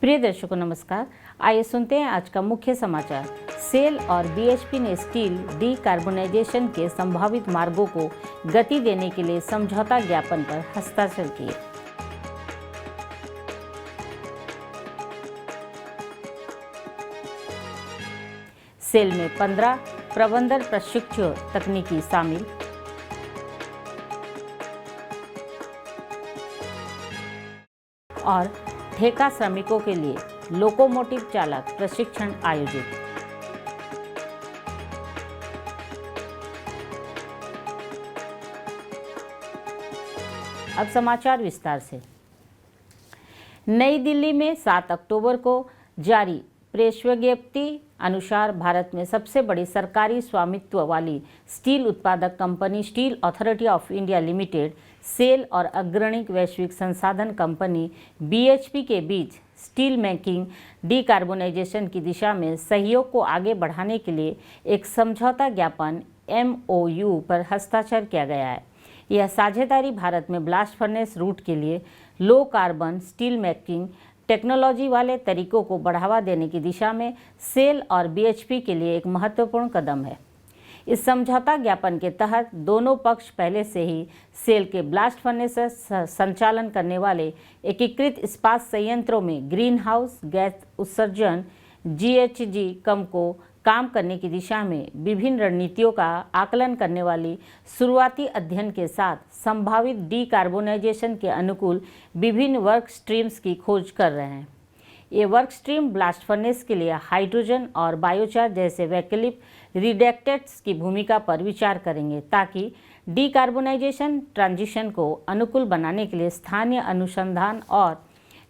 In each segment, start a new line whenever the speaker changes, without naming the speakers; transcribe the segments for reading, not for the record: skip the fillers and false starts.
प्रिय दर्शकों नमस्कार। आइए सुनते हैं आज का मुख्य समाचार। सेल और बीएचपी ने स्टील डीकार्बोनाइजेशन के संभावित मार्गों को गति देने के लिए समझौता ज्ञापन पर हस्ताक्षर किए। सेल में 15 प्रबंधन प्रशिक्षु तकनीकी शामिल। और ठेका श्रमिकों के लिए लोकोमोटिव चालक प्रशिक्षण आयोजित। अब समाचार विस्तार से। नई दिल्ली में 7 अक्टूबर को जारी प्रेस विज्ञप्ति अनुसार भारत में सबसे बड़ी सरकारी स्वामित्व वाली स्टील उत्पादक company Steel Authority of India Limited SAIL और अग्रणी वैश्विक संसाधन कंपनी बीएचपी के बीच स्टील मेकिंग डीकार्बोनाइजेशन की दिशा में सहयोग को आगे बढ़ाने के लिए एक समझौता ज्ञापन MOU पर हस्ताक्षर किया गया है। यह साझेदारी भारत में ब्लास्ट फर्नेस रूट के लिए low carbon steel making technology वाले तरीकों को बढ़ावा देने की दिशा में सेल और बीएचपी के लिए एक महत्वपूर्ण कदम है। इस समझौता ज्ञापन के तहत दोनों पक्ष पहले से ही सेल के ब्लास्ट फर्नेस संचालन करने वाले एकीकृत इस्पात संयंत्रों में ग्रीन हाउस गैस उत्सर्जन GHG कम को काम करने की दिशा में विभिन्न रणनीतियों का आकलन करने वाली शुरुआती अध्ययन के साथ संभावित डीकार्बोनाइजेशन के अनुकूल विभिन्न वर्क स्ट्रीम्स की खोज कर रहे हैं। ये वर्क स्ट्रीम ब्लास्ट फर्नेस के लिए हाइड्रोजन और बायोचार जैसे वैकल्पिक रिडक्टेंट्स की भूमिका पर विचार करेंगे ताकि डीकार्बोनाइजेशन ट्रांजिशन को अनुकूल बनाने के लिए स्थानीय अनुसंधान और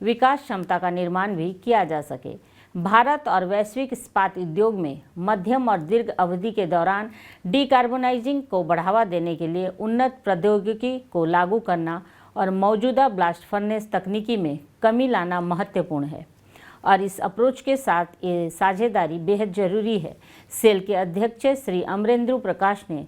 विकास क्षमता का निर्माण भी किया जा सके। भारत और वैश्विक इस्पात उद्योग में मध्यम और दीर्घ अवधि के दौरान डीकार्बोनाइजिंग को बढ़ावा देने के लिए उन्नत प्रौद्योगिकी को लागू करना और मौजूदा ब्लास्ट फर्नेस तकनीकी में कमी लाना महत्वपूर्ण है और इस अप्रोच के साथ ये साझेदारी बेहद जरूरी है। सेल के अध्यक्ष श्री अमरेंद्र प्रकाश ने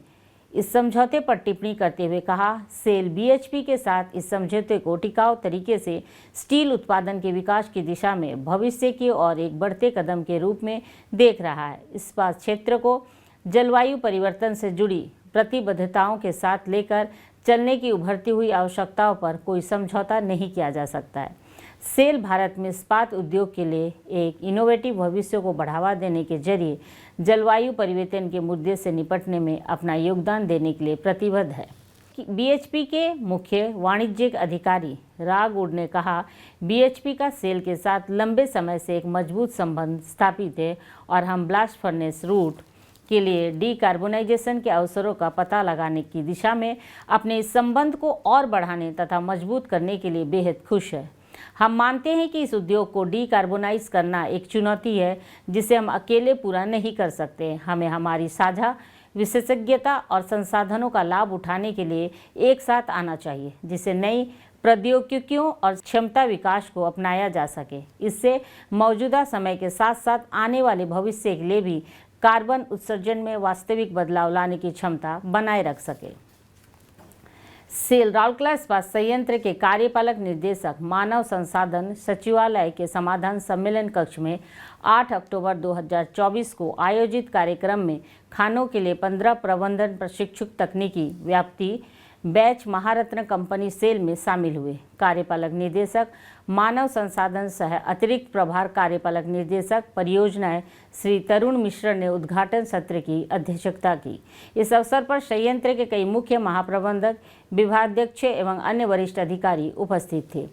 इस समझौते पर टिप्पणी करते हुए कहा, सेल बीएचपी के साथ इस समझौते को टिकाऊ तरीके से स्टील उत्पादन के विकास की दिशा में भविष्य की ओर एक बढ़ते कदम के रूप में देख रहा है। इस्पात क्षेत्र को जलवायु परिवर्तन से जुड़ी प्रतिबद्धताओं के साथ लेकर चलने की उभरती हुई आवश्यकताओं पर कोई समझौता नहीं किया जा सकता है। सेल भारत में इस्पात उद्योग के लिए एक इनोवेटिव भविष्य को बढ़ावा देने के जरिए जलवायु परिवर्तन के मुद्दे से निपटने में अपना योगदान देने के लिए प्रतिबद्ध है। बीएचपी के मुख्य वाणिज्यिक अधिकारी रागुड ने कहा, बीएचपी का सेल के साथ लंबे समय से एक मजबूत संबंध स्थापित है और हम ब्लास्ट फर्नेस रूट के लिए डीकार्बोनाइजेशन के अवसरों का पता लगाने की दिशा में अपने इस संबंध को और बढ़ाने तथा मजबूत करने के लिए बेहद खुश है। हम मानते हैं कि इस उद्योग को डीकार्बोनाइज करना एक चुनौती है जिसे हम अकेले पूरा नहीं कर सकते। हमें हमारी साझा विशेषज्ञता और संसाधनों का लाभ उठाने के लिए एक साथ आना चाहिए, जिससे नई प्रौद्योगिकियों और क्षमता विकास को अपनाया जा सके। इससे मौजूदा समय के साथ साथ आने वाले भविष्य के लिए भी कार्बन उत्सर्जन में वास्तविक बदलाव लाने की क्षमता बनाए रख सके। सेल राउरकेला इस्पात संयंत्र के कार्यपालक निदेशक मानव संसाधन सचिवालय के समाधान सम्मेलन कक्ष में 8 अक्टूबर 2024 को आयोजित कार्यक्रम में खानों के लिए 15 प्रबंधन प्रशिक्षु तकनीकी व्याप्ति बैच महारत्न कंपनी सेल में शामिल हुए। कार्यपालक निदेशक मानव संसाधन सह अतिरिक्त प्रभार कार्यपालक निदेशक परियोजनाएं श्री तरुण मिश्र ने उद्घाटन सत्र की अध्यक्षता की। इस अवसर पर संयंत्र के कई मुख्य महाप्रबंधक, विभागाध्यक्ष एवं अन्य वरिष्ठ अधिकारी उपस्थित थे।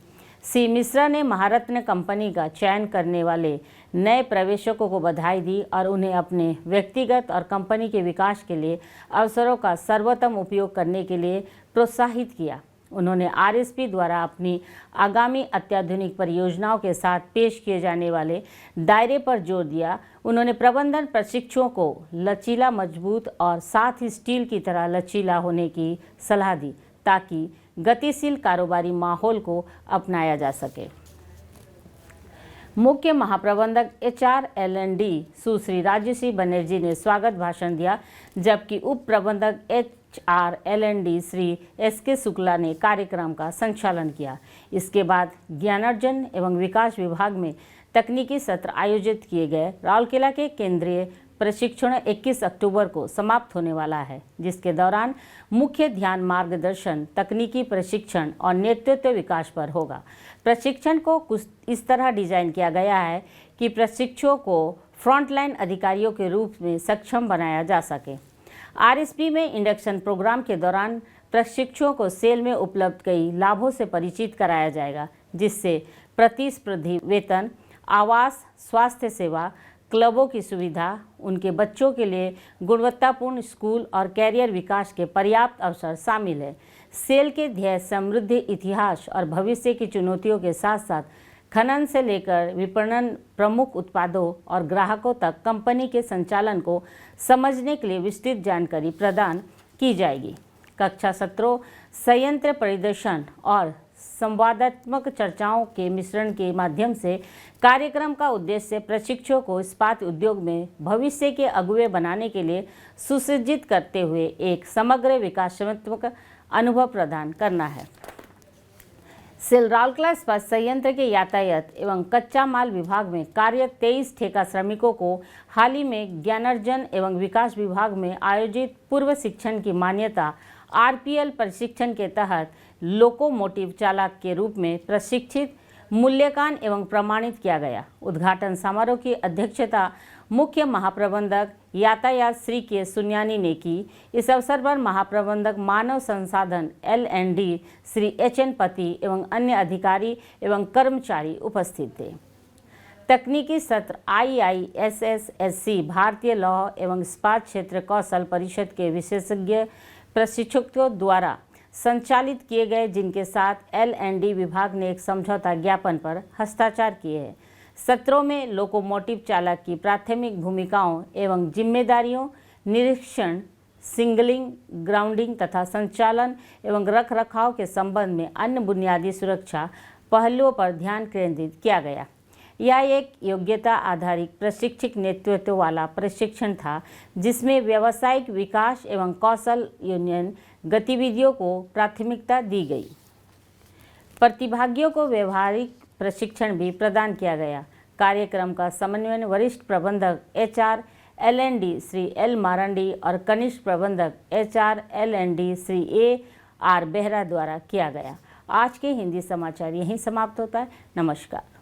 श्री मिश्रा ने महारत्न कंपनी का चयन करने वाले नए प्रवेशकों को बधाई दी और उन्हें अपने व्यक्तिगत और कंपनी के विकास के लिए अवसरों का सर्वोत्तम उपयोग करने के लिए प्रोत्साहित किया। उन्होंने RSP द्वारा अपनी आगामी अत्याधुनिक परियोजनाओं के साथ पेश किए जाने वाले दायरे पर जोर दिया। उन्होंने प्रबंधन प्रशिक्षुओं को लचीला, मजबूत और साथ ही स्टील की तरह लचीला होने की सलाह दी ताकि गतिशील कारोबारी माहौल को अपनाया जा सके। मुख्य महाप्रबंधक HR L&D सुश्री राजश्री बनर्जी ने स्वागत भाषण दिया, जबकि उप प्रबंधक HR L&D Shri SK Shukla ने कार्यक्रम का संचालन किया। इसके बाद ज्ञानार्जन एवं विकास विभाग में तकनीकी सत्र आयोजित किए गए। राउरकेला के केंद्रीय प्रशिक्षण 21 अक्टूबर को समाप्त होने वाला है, जिसके दौरान मुख्य ध्यान मार्गदर्शन, तकनीकी प्रशिक्षण और नेतृत्व विकास पर होगा। प्रशिक्षण को कुछ इस तरह डिजाइन किया गया है कि प्रशिक्षुओं को फ्रंटलाइन अधिकारियों के रूप में सक्षम बनाया जा सके। RSP में इंडक्शन प्रोग्राम के दौरान प्रशिक्षुओं को सेल में उपलब्ध कई लाभों से परिचित कराया जाएगा, जिससे प्रतिस्पर्धी वेतन, आवास, स्वास्थ्य सेवा, क्लबों की सुविधा, उनके बच्चों के लिए गुणवत्तापूर्ण स्कूल और कैरियर विकास के पर्याप्त अवसर शामिल है। सेल के ध्येय समृद्ध इतिहास और भविष्य की चुनौतियों के साथ साथ खनन से लेकर विपणन, प्रमुख उत्पादों और ग्राहकों तक कंपनी के संचालन को समझने के लिए विस्तृत जानकारी प्रदान की जाएगी। कक्षा सत्रों, संयंत्र परिदर्शन और संवादात्मक चर्चाओं के मिश्रण के माध्यम से कार्यक्रम का उद्देश्य प्रशिक्षुओं को इस्पात उद्योग में भविष्य के अगुवे बनाने के लिए सुसज्जित करते हुए एक समग्र विकासात्मक अनुभव प्रदान करना है। सेल राउरकेला इस्पात संयंत्र के यातायात एवं कच्चा माल विभाग में कार्यरत 23 ठेका श्रमिकों को हाल ही में ज्ञानार्जन एवं विकास विभाग में आयोजित पूर्व शिक्षण की मान्यता RPL प्रशिक्षण के तहत लोकोमोटिव चालक के रूप में प्रशिक्षित, मूल्यांकन एवं प्रमाणित किया गया। उद्घाटन समारोह की अध्यक्षता मुख्य महाप्रबंधक यातायात श्री के सुन्यानी ने की। इस अवसर पर महाप्रबंधक मानव संसाधन L&D श्री HN पति एवं अन्य अधिकारी एवं कर्मचारी उपस्थित थे। तकनीकी सत्र IISSSC भारतीय लौह एवं इस्पात क्षेत्र कौशल परिषद के विशेषज्ञ प्रशिक्षकों द्वारा संचालित किए गए, जिनके साथ L&D विभाग ने एक समझौता ज्ञापन पर हस्ताक्षर किए हैं। सत्रों में लोकोमोटिव चालक की प्राथमिक भूमिकाओं एवं जिम्मेदारियों, निरीक्षण, सिग्नलिंग, ग्राउंडिंग तथा संचालन एवं रखरखाव के संबंध में अन्य बुनियादी सुरक्षा पहलुओं पर ध्यान केंद्रित किया गया। यह एक योग्यता आधारित प्रशिक्षक नेतृत्व वाला प्रशिक्षण था, जिसमें व्यावसायिक विकास एवं कौशल यूनियन गतिविधियों को प्राथमिकता दी गई। प्रतिभागियों को व्यवहारिक प्रशिक्षण भी प्रदान किया गया। कार्यक्रम का समन्वय वरिष्ठ प्रबंधक HR L&D Shri L Marandi और कनिष्ठ प्रबंधक HR L&D Shri AR Behera द्वारा किया गया। आज के हिंदी समाचार यहीं समाप्त होता है। नमस्कार।